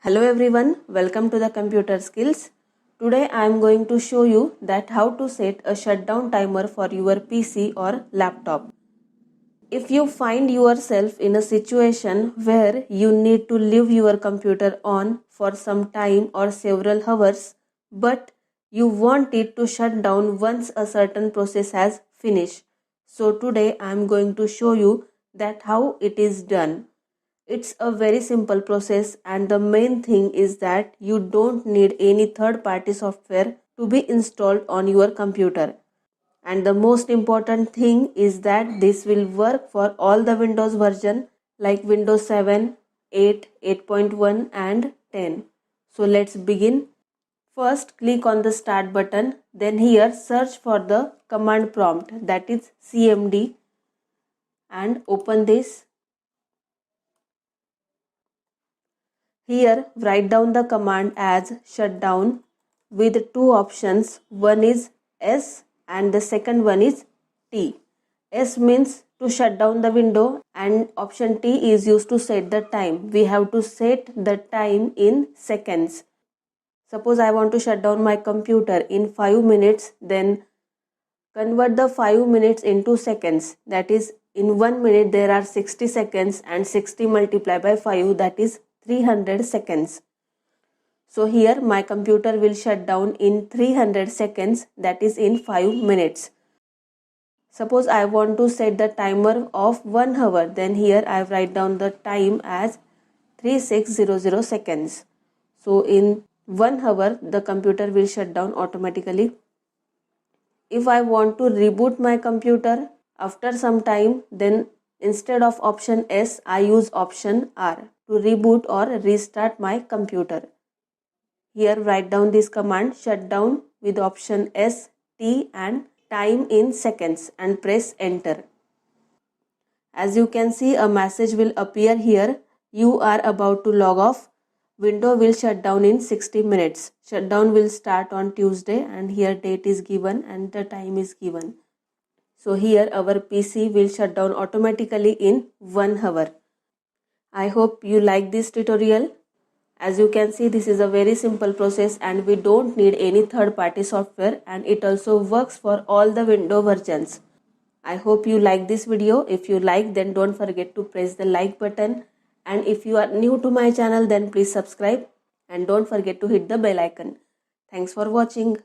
Hello everyone, welcome to the computer skills. Today I am going to show you that how to set a shutdown timer for your PC or laptop. If you find yourself in a situation where you need to leave your computer on for some time or several hours, but you want it to shut down once a certain process has finished. So today I am going to show you that how it is done. It's a very simple process, and the main thing is that you don't need any third party software to be installed on your computer. And the most important thing is that this will work for all the Windows version like Windows 7, 8, 8.1 and 10. So let's begin. First click on the start button, then here search for the command prompt, that is CMD, and open this. Here write down the command as shutdown with two options. One is S and the second one is T. S means to shut down the window and option T is used to set the time. We have to set the time in seconds. Suppose I want to shut down my computer in 5 minutes, then convert the 5 minutes into seconds. That is, in 1 minute there are 60 seconds, and 60 multiplied by 5, that is 300 seconds. So here my computer will shut down in 300 seconds, that is in 5 minutes. Suppose I want to set the timer of 1 hour, then here I write down the time as 3600 seconds. So in 1 hour the computer will shut down automatically. If I want to reboot my computer after some time, then instead of option S, I use option R to reboot or restart my computer. Here write down this command shutdown with option S, T and time in seconds and press enter. As you can see, a message will appear here. You are about to log off. Window will shut down in 60 minutes. Shutdown will start on Tuesday, and here date is given and the time is given. So here our PC will shut down automatically in 1 hour. I hope you like this tutorial. As you can see, this is a very simple process and we don't need any third party software, and it also works for all the Windows versions. I hope you like this video. If you like, then don't forget to press the like button. And if you are new to my channel, then please subscribe and don't forget to hit the bell icon. Thanks for watching.